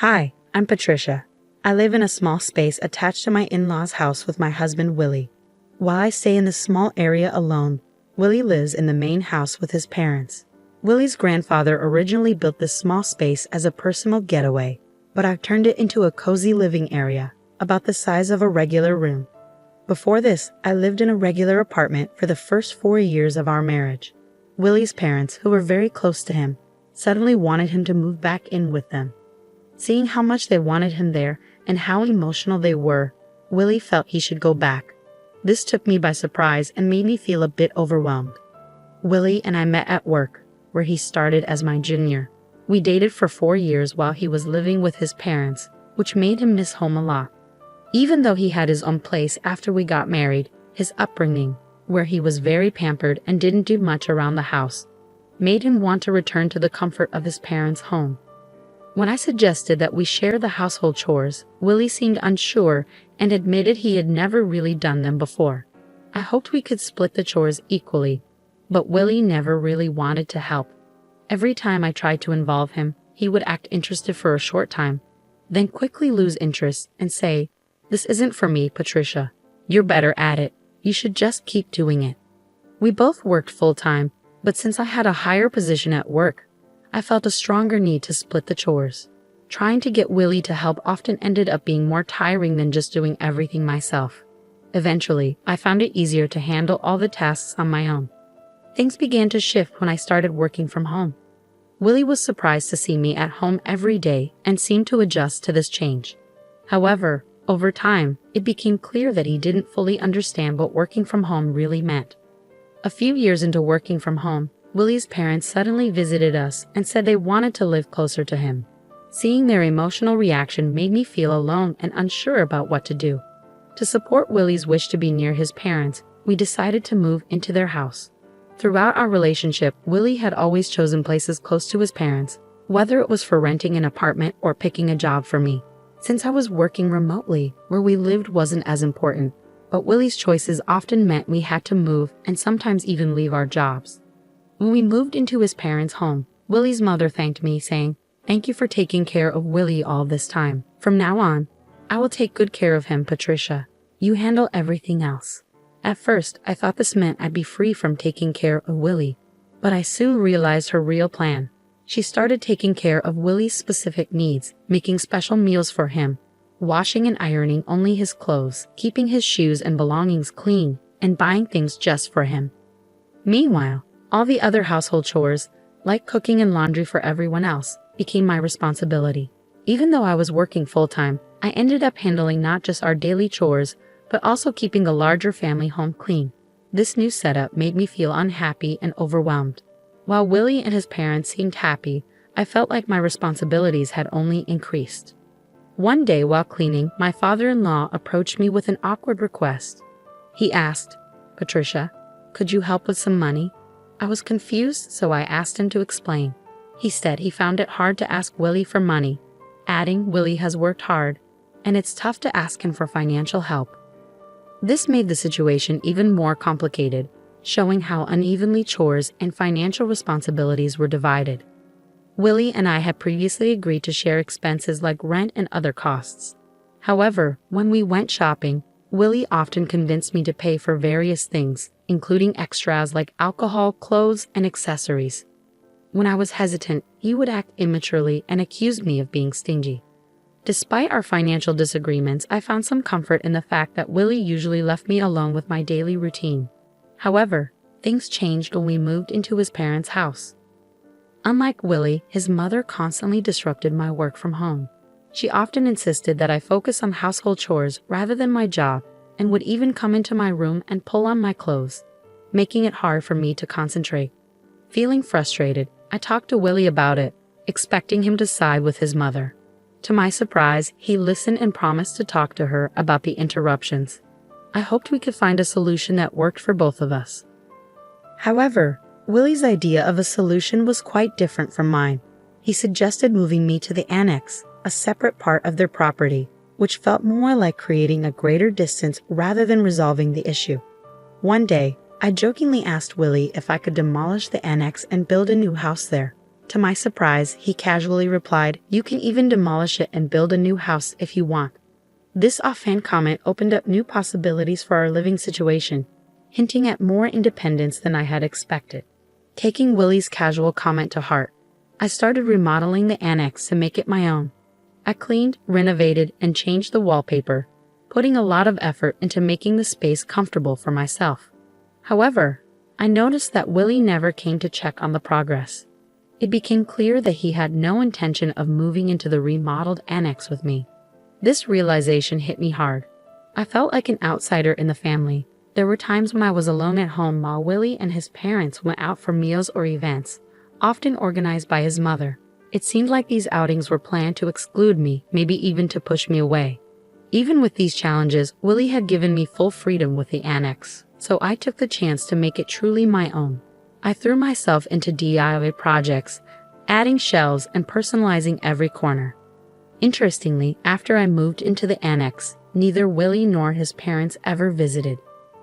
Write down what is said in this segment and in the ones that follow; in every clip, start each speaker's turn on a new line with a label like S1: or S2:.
S1: Hi, I'm Patricia. I live in a small space attached to my in-laws' house with my husband Willie. While I stay in this small area alone, Willie lives in the main house with his parents. Willie's grandfather originally built this small space as a personal getaway, but I've turned it into a cozy living area, about the size of a regular room. Before this, I lived in a regular apartment for the first 4 years of our marriage. Willie's parents, who were very close to him, suddenly wanted him to move back in with them. Seeing how much they wanted him there and how emotional they were, Willie felt he should go back. This took me by surprise and made me feel a bit overwhelmed. Willie and I met at work, where he started as my junior. We dated for 4 years while he was living with his parents, which made him miss home a lot. Even though he had his own place after we got married, his upbringing, where he was very pampered and didn't do much around the house, made him want to return to the comfort of his parents' home. When I suggested that we share the household chores, Willie seemed unsure and admitted he had never really done them before. I hoped we could split the chores equally, but Willie never really wanted to help. Every time I tried to involve him, he would act interested for a short time, then quickly lose interest and say, "This isn't for me, Patricia. You're better at it. You should just keep doing it." We both worked full-time, but since I had a higher position at work, I felt a stronger need to split the chores. Trying to get Willie to help often ended up being more tiring than just doing everything myself. Eventually, I found it easier to handle all the tasks on my own. Things began to shift when I started working from home. Willie was surprised to see me at home every day and seemed to adjust to this change. However, over time, it became clear that he didn't fully understand what working from home really meant. A few years into working from home, Willie's parents suddenly visited us and said they wanted to live closer to him. Seeing their emotional reaction made me feel alone and unsure about what to do. To support Willie's wish to be near his parents, we decided to move into their house. Throughout our relationship, Willie had always chosen places close to his parents, whether it was for renting an apartment or picking a job for me. Since I was working remotely, where we lived wasn't as important, but Willie's choices often meant we had to move and sometimes even leave our jobs. When we moved into his parents' home, Willie's mother thanked me, saying, "Thank you for taking care of Willie all this time. From now on, I will take good care of him, Patricia. You handle everything else." At first, I thought this meant I'd be free from taking care of Willie, but I soon realized her real plan. She started taking care of Willie's specific needs, making special meals for him, washing and ironing only his clothes, keeping his shoes and belongings clean, and buying things just for him. Meanwhile, all the other household chores, like cooking and laundry for everyone else, became my responsibility. Even though I was working full-time, I ended up handling not just our daily chores, but also keeping a larger family home clean. This new setup made me feel unhappy and overwhelmed. While Willie and his parents seemed happy, I felt like my responsibilities had only increased. One day while cleaning, my father-in-law approached me with an awkward request. He asked, "Patricia, could you help with some money?" I was confused, so I asked him to explain. He said he found it hard to ask Willie for money, adding, "Willie has worked hard, and it's tough to ask him for financial help." This made the situation even more complicated, showing how unevenly chores and financial responsibilities were divided. Willie and I had previously agreed to share expenses like rent and other costs. However, when we went shopping, Willie often convinced me to pay for various things, including extras like alcohol, clothes, and accessories. When I was hesitant, he would act immaturely and accuse me of being stingy. Despite our financial disagreements, I found some comfort in the fact that Willie usually left me alone with my daily routine. However, things changed when we moved into his parents' house. Unlike Willie, his mother constantly disrupted my work from home. She often insisted that I focus on household chores rather than my job, and would even come into my room and pull on my clothes, making it hard for me to concentrate. Feeling frustrated, I talked to Willie about it, expecting him to side with his mother. To my surprise, he listened and promised to talk to her about the interruptions. I hoped we could find a solution that worked for both of us. However, Willie's idea of a solution was quite different from mine. He suggested moving me to the annex, a separate part of their property, which felt more like creating a greater distance rather than resolving the issue. One day, I jokingly asked Willie if I could demolish the annex and build a new house there. To my surprise, he casually replied, "You can even demolish it and build a new house if you want." This offhand comment opened up new possibilities for our living situation, hinting at more independence than I had expected. Taking Willie's casual comment to heart, I started remodeling the annex to make it my own. I cleaned, renovated, and changed the wallpaper, putting a lot of effort into making the space comfortable for myself. However, I noticed that Willie never came to check on the progress. It became clear that he had no intention of moving into the remodeled annex with me. This realization hit me hard. I felt like an outsider in the family. There were times when I was alone at home while Willie and his parents went out for meals or events, often organized by his mother. It seemed like these outings were planned to exclude me, maybe even to push me away. Even with these challenges, Willie had given me full freedom with the annex, so I took the chance to make it truly my own. I threw myself into DIY projects, adding shelves and personalizing every corner. Interestingly, after I moved into the annex, neither Willie nor his parents ever visited.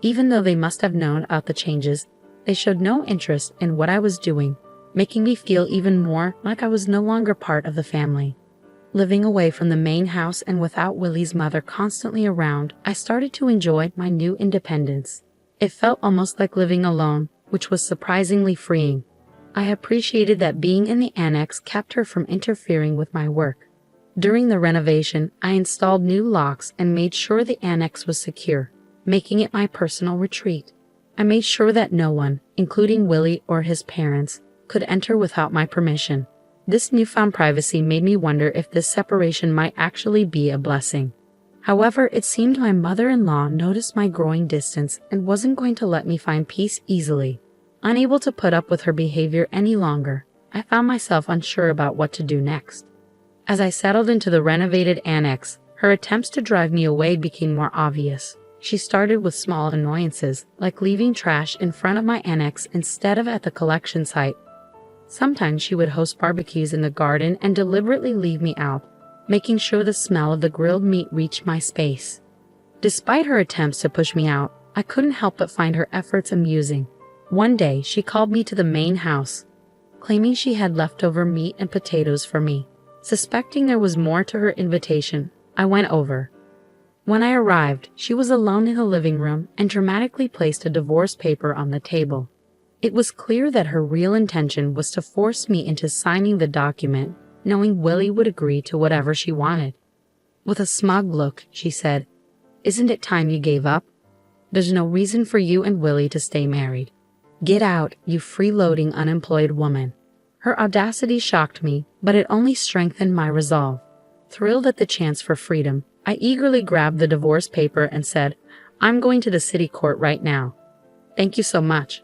S1: Even though they must have known about the changes, they showed no interest in what I was doing, making me feel even more like I was no longer part of the family. Living away from the main house and without Willie's mother constantly around, I started to enjoy my new independence. It felt almost like living alone, which was surprisingly freeing. I appreciated that being in the annex kept her from interfering with my work. During the renovation, I installed new locks and made sure the annex was secure, making it my personal retreat. I made sure that no one, including Willie or his parents, could enter without my permission. This newfound privacy made me wonder if this separation might actually be a blessing. However, it seemed my mother-in-law noticed my growing distance and wasn't going to let me find peace easily. Unable to put up with her behavior any longer, I found myself unsure about what to do next. As I settled into the renovated annex, her attempts to drive me away became more obvious. She started with small annoyances, like leaving trash in front of my annex instead of at the collection site. Sometimes she would host barbecues in the garden and deliberately leave me out, making sure the smell of the grilled meat reached my space. Despite her attempts to push me out, I couldn't help but find her efforts amusing. One day, she called me to the main house, claiming she had leftover meat and potatoes for me. Suspecting there was more to her invitation, I went over. When I arrived, she was alone in the living room and dramatically placed a divorce paper on the table. It was clear that her real intention was to force me into signing the document, knowing Willie would agree to whatever she wanted. With a smug look, she said, "Isn't it time you gave up? There's no reason for you and Willie to stay married. Get out, you freeloading unemployed woman." Her audacity shocked me, but it only strengthened my resolve. Thrilled at the chance for freedom, I eagerly grabbed the divorce paper and said, "I'm going to the city court right now." "Thank you so much."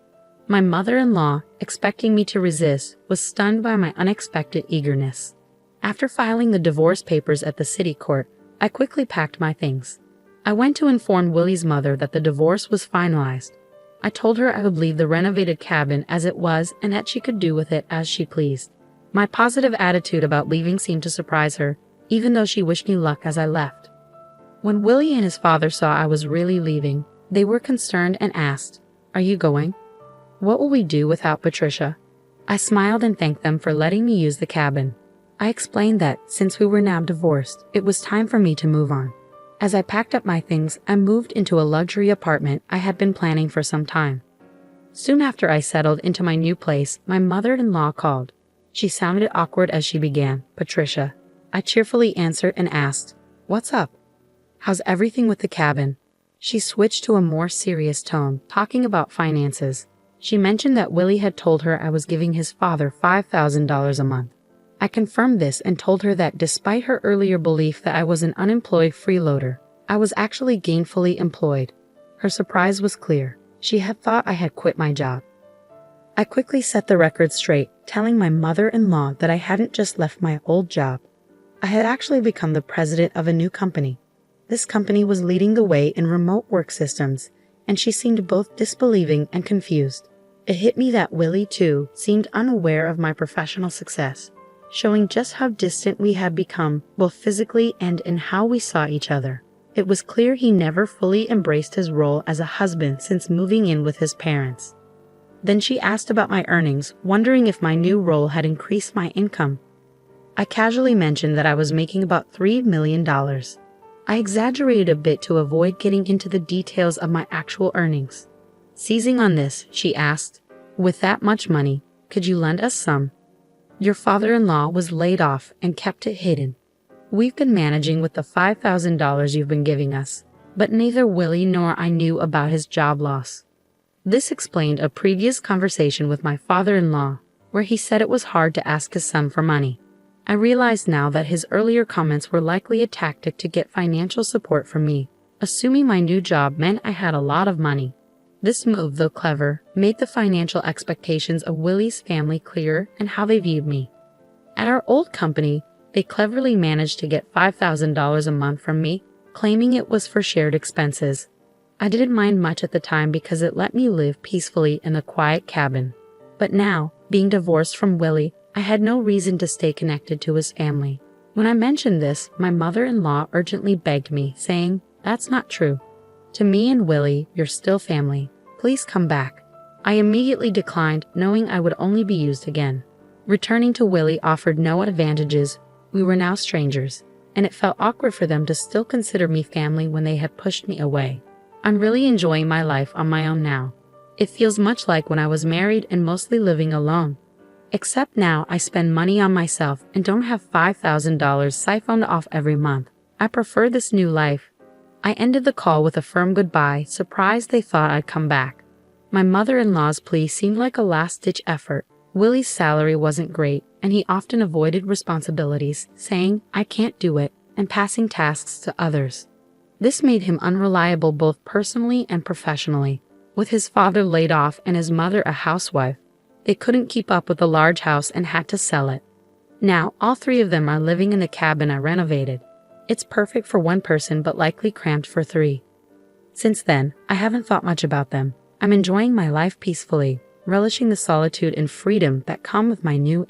S1: My mother-in-law, expecting me to resist, was stunned by my unexpected eagerness. After filing the divorce papers at the city court, I quickly packed my things. I went to inform Willie's mother that the divorce was finalized. I told her I would leave the renovated cabin as it was and that she could do with it as she pleased. My positive attitude about leaving seemed to surprise her, even though she wished me luck as I left. When Willie and his father saw I was really leaving, they were concerned and asked, "Are you going? What will we do without Patricia?" I smiled and thanked them for letting me use the cabin. I explained that, since we were now divorced, it was time for me to move on. As I packed up my things, I moved into a luxury apartment I had been planning for some time. Soon after I settled into my new place, my mother-in-law called. She sounded awkward as she began, "Patricia." I cheerfully answered and asked, "What's up? How's everything with the cabin?" She switched to a more serious tone, talking about finances. She mentioned that Willie had told her I was giving his father $5,000 a month. I confirmed this and told her that despite her earlier belief that I was an unemployed freeloader, I was actually gainfully employed. Her surprise was clear. She had thought I had quit my job. I quickly set the record straight, telling my mother-in-law that I hadn't just left my old job. I had actually become the president of a new company. This company was leading the way in remote work systems, and she seemed both disbelieving and confused. It hit me that Willie, too, seemed unaware of my professional success, showing just how distant we had become, both physically and in how we saw each other. It was clear he never fully embraced his role as a husband since moving in with his parents. Then she asked about my earnings, wondering if my new role had increased my income. I casually mentioned that I was making about $3 million. I exaggerated a bit to avoid getting into the details of my actual earnings. Seizing on this, she asked, "With that much money, could you lend us some? Your father-in-law was laid off and kept it hidden. We've been managing with the $5,000 you've been giving us, but neither Willie nor I knew about his job loss." This explained a previous conversation with my father-in-law, where he said it was hard to ask his son for money. I realized now that his earlier comments were likely a tactic to get financial support from me, assuming my new job meant I had a lot of money. This move, though clever, made the financial expectations of Willie's family clearer and how they viewed me. At our old company, they cleverly managed to get $5,000 a month from me, claiming it was for shared expenses. I didn't mind much at the time because it let me live peacefully in a quiet cabin. But now, being divorced from Willie, I had no reason to stay connected to his family. When I mentioned this, my mother-in-law urgently begged me, saying, "That's not true. To me and Willie, you're still family. Please come back." I immediately declined, knowing I would only be used again. Returning to Willie offered no advantages. We were now strangers, and it felt awkward for them to still consider me family when they had pushed me away. I'm really enjoying my life on my own now. It feels much like when I was married and mostly living alone. Except now I spend money on myself and don't have $5,000 siphoned off every month. I prefer this new life. I ended the call with a firm goodbye, surprised they thought I'd come back. My mother-in-law's plea seemed like a last-ditch effort. Willie's salary wasn't great, and he often avoided responsibilities, saying, "I can't do it," and passing tasks to others. This made him unreliable both personally and professionally. With his father laid off and his mother a housewife, they couldn't keep up with the large house and had to sell it. Now, all three of them are living in the cabin I renovated. It's perfect for one person but likely cramped for three. Since then, I haven't thought much about them. I'm enjoying my life peacefully, relishing the solitude and freedom that come with my new